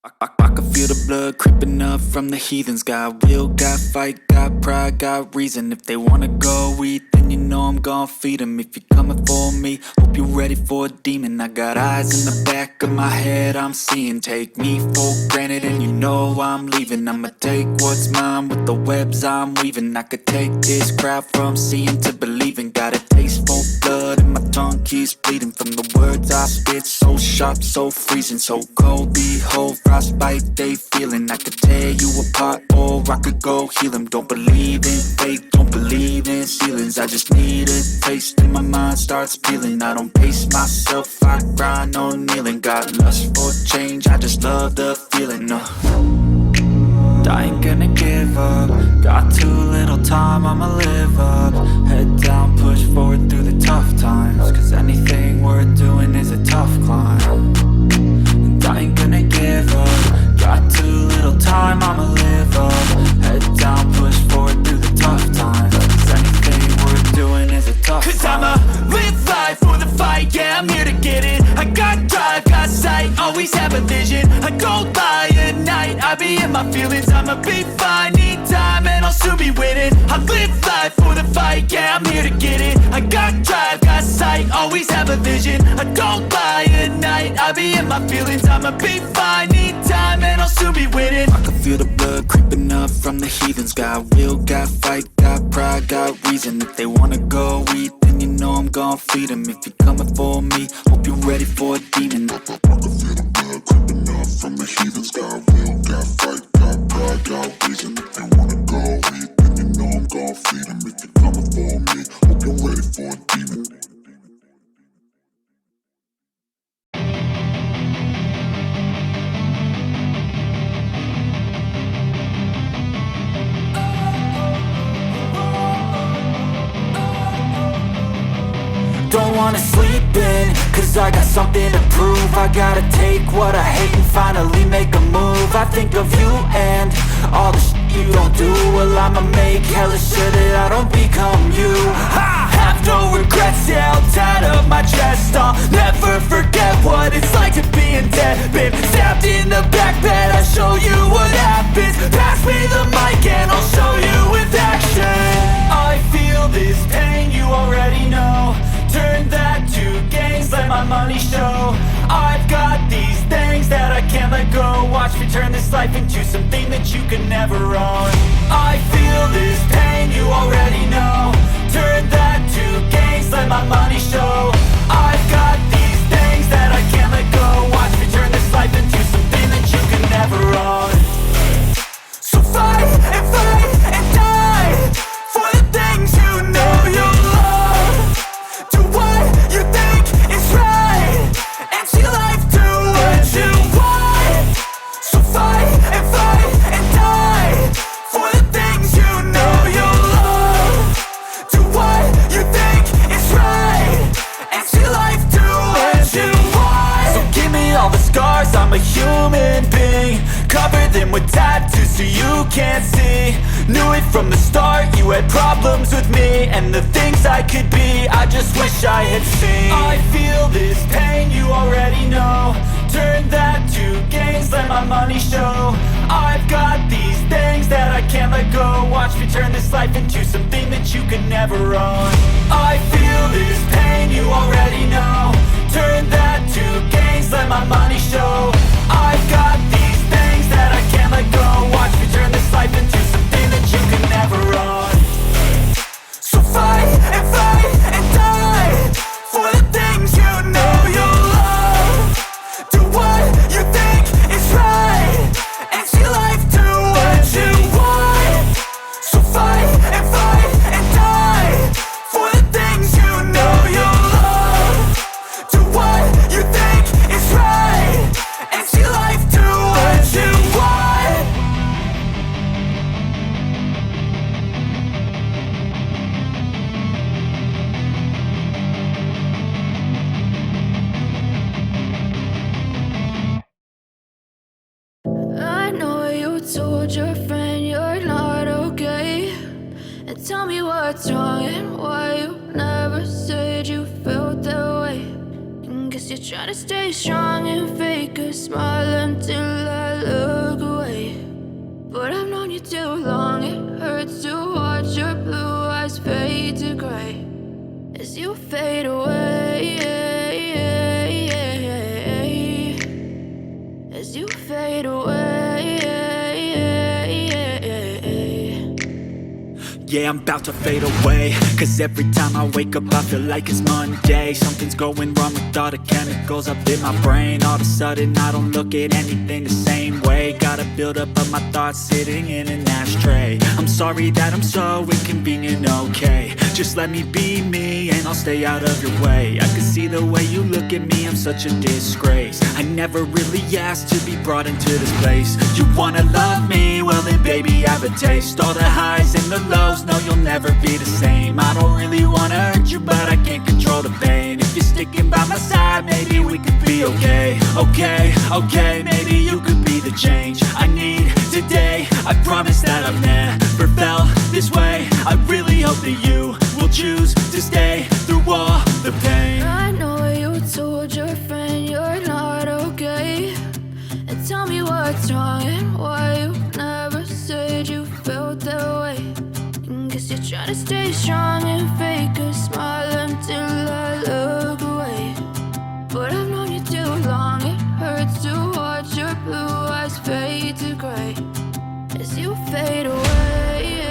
I can feel the blood creeping up from the heathens. Got will, got fight, got pride, got reason. If they wanna go eat, then you know I'm gon' feed them. If you're coming for me, hope you're ready for a demon. I got eyes in the back of my head, I'm seeing. Take me for granted and you know I'm leaving. I'ma take what's mine with the webs I'm weaving. I could take this crowd from seeing to believing. Got a taste for blood and my tongue keeps bleeding from the words I spit. So sharp, so freezing, so cold. Behold, frostbite they feeling. I could tear you apart or I could go heal them. Don't believe in fate, don't believe in ceilings. I just need a taste and my mind starts peeling. I don't pace myself, I grind on kneeling. Got lust for change, I just love the feeling. I ain't gonna give up. Got too little time, I'ma live up. Head down, push forward through the tough times. Cause anything worth doing is a tough climb. And I ain't gonna give up. Got too little time, I'ma live up. Head down, push forward through the tough times. Cause anything worth doing is a tough climb. Cause I'ma live life for the fight, yeah, I'm here to get it. I got drive, got sight, always have a vision. I don't lie at night, I be in my feelings. I'ma be fine, need time, and I'll soon be winning. I live life for the fight, yeah, I'm here to get it. I got drive, got sight, always have a vision. I don't lie at night, I be in my feelings. I'ma be fine, need time, and I'll soon be winning. I can feel the blood creeping up from the heathens. Got will, got fight, got pride, got reason. If they wanna go eat, then you know I'm gon' feed them. If you're coming for me, hope you're ready for a demon. I can feel the blood creeping up from the heathens. Got will, got fight, got pride, got reason. If they wanna go eat, then you know I'm gon' feed them. If you're coming for me, hope you're ready for a demon. Don't wanna sleep in, cause I got something to prove. I gotta take what I hate and finally make a move. I think of you and all the shit you don't do. Well, I'ma make hella sure that I don't become you. I have no regrets, yeah, I'll tie up my chest. money show. I've got these things that I can't let go. Watch me turn this life into something that you can never own. I feel this pain, you already know. Turn that to gains, let my money show. I've got these things that I can't let go. Watch me turn this life into something that you can never own. So fight and die for the things you know you love. Do what you think is right and see life do what you want. So fight and die for the things you know you love. Do what you think is right and see life do what you want. So give me all the scars, I'm a human being. Cover them with tattoos so you can't see. Knew it from the start, you had problems with me and the things I could be, I just wish I had seen. I feel this pain, you already know. Turn that to gains, let my money show. I've got these things that I can't let go. Watch me turn this life into something that you can never own. I feel this pain, you already know. Turn that to gains, let my money show. I've got these things that I can't let go. Watch me turn this life into something that you can never own. So fight and die for the things you know you love. Do what you think is right and see life do what you want. So fight and die for the things you know you love. Do what you think is right and see life do what you want. I know you told your friend you're not okay, and tell me what's wrong and why you never said you felt that way. And guess you're trying to stay strong and fake a smile until I look away. But I've known you too long, it hurts to watch your blue eyes fade to gray as you fade away, as you fade away. Yeah, I'm about to fade away, cause every time I wake up I feel like it's Monday. Something's going wrong with all the chemicals up in my brain. All of a sudden I don't look at anything the same way. Gotta build up of my thoughts sitting in an ashtray. I'm sorry that I'm so inconvenient, okay. Just let me be me and I'll stay out of your way. I can see the way you look at me, I'm such a disgrace. I never really asked to be brought into this place. You wanna love me? Well then baby have a taste. All the highs and the lows, no you'll never be the same. I don't really wanna hurt you but I can't control the pain. If you're sticking by my side maybe we could be okay. Okay, maybe you could be the change I need today. I promise that I've never felt this way. I really hope that you will choose to stay through all the pain. I know you told your friend you're not okay, and tell me what's wrong and why you never said you felt that way. And guess you're trying to stay strong and fake a smile until I look away. But I've known you too long, it hurts to watch your blue eyes fade to gray as you fade away,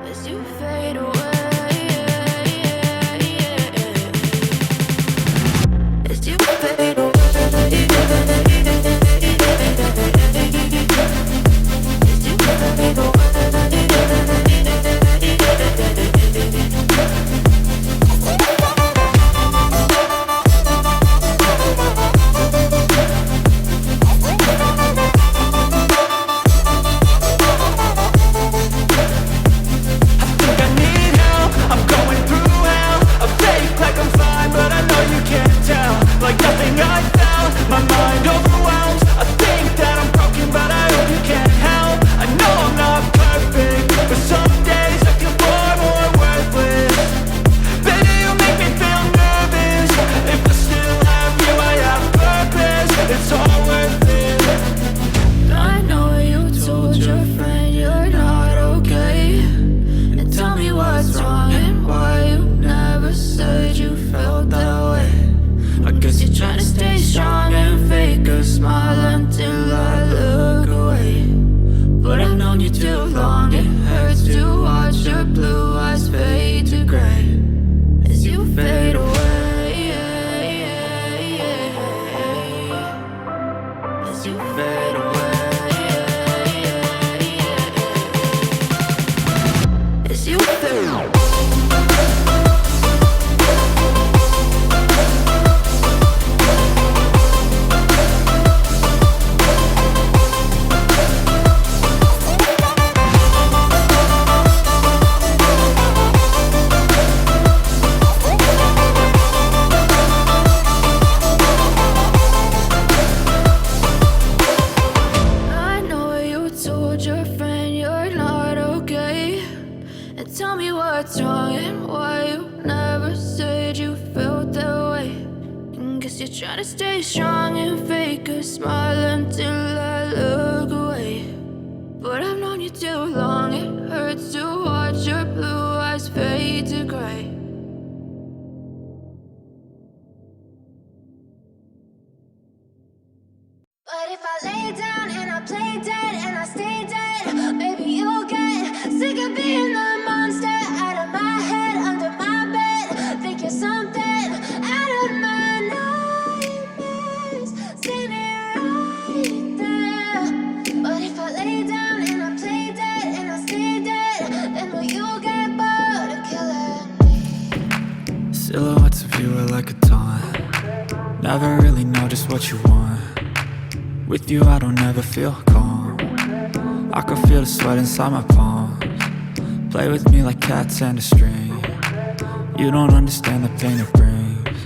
as you fade away. and why you never said you felt that way. And guess you're trying to stay strong and fake a smile until I look away. But I've known you too long, it hurts to watch your blue eyes fade to gray. But if I lay down and I play dead and I stay dead, maybe you'll get sick of being the monster out of my head, under my bed. Think you're something out of my nightmares, standing right there. But if I lay down and I play dead and I stay dead, then will you get bored of killing me? Silhouettes of you are like a taunt. Never really know just what you want. With you I don't ever feel calm. I can feel the sweat inside my palms. Play with me like cats and a string. You don't understand the pain it brings.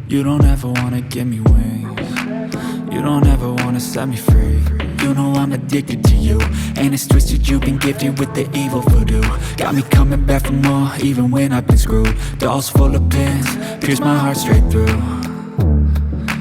You don't ever wanna give me wings. You don't ever wanna set me free. You know I'm addicted to you, and it's twisted. You've been gifted with the evil voodoo. Got me coming back for more, even when I've been screwed. Dolls full of pins, pierce my heart straight through.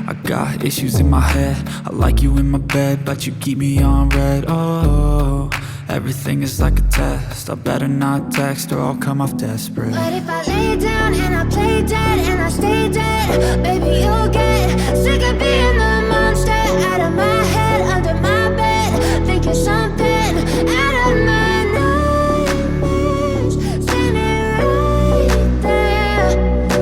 I got issues in my head. I like you in my bed, but you keep me on red. Oh, everything is like a test. I better not text or I'll come off desperate. But if I lay down and I play dead and I stay dead, baby you'll get sick of being the monster out of my head, under my bed. Think you're something out of my nightmares, standing right there.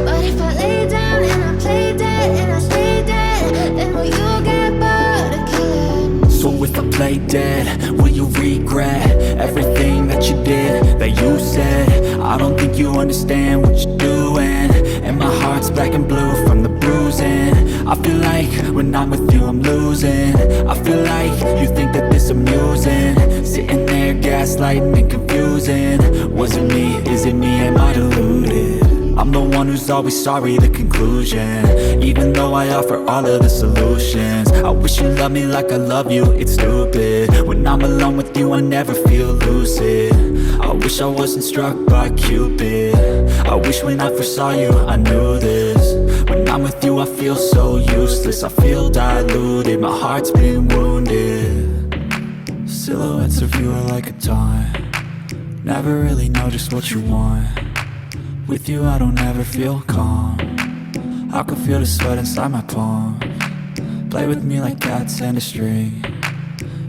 But if I lay down and I play dead and I stay dead, then will you get bored of killing me? So if I play dead, will you regret everything that you did, that you said? I don't think you understand what you're doing, and my heart's black and blue from the bruising. I feel like when I'm with you I'm losing. I feel like you think that this amusing, sitting there gaslighting and confusing. Was it me? Is it me? Am I deluded? I'm the one who's always sorry, the conclusion. Even though I offer all of the solutions, I wish you loved me like I love you, it's stupid. When I'm alone with you I never feel lucid. I wish I wasn't struck by Cupid. I wish when I first saw you I knew this. When I'm with you I feel so useless. I feel diluted, my heart's been wounded. Silhouettes of you are like a taunt. Never really know just what you want. With you I don't ever feel calm. I can feel the sweat inside my palms. Play with me like cats and a string.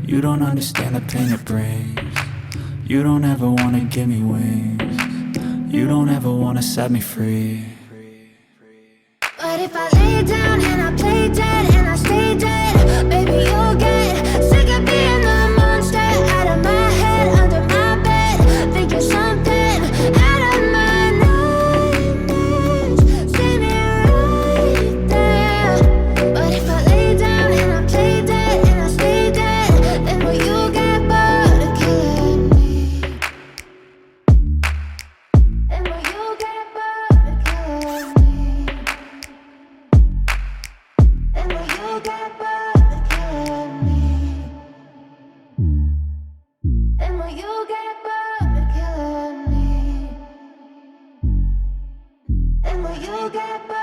You don't understand the pain it brings. You don't ever wanna give me wings. You don't ever wanna set me free. But if I lay down and I play dead and I stay dead, baby you'll get sick of being the monster out of my head, under my bed. Think you're something out of my nightmares, standing right there. But if I lay down and I play dead and I stay dead, then will you get bored of killing me? Then will you get bored of killing me? Then will you get bored of killing me? Then will you get bored of killing me? Then will you get bored?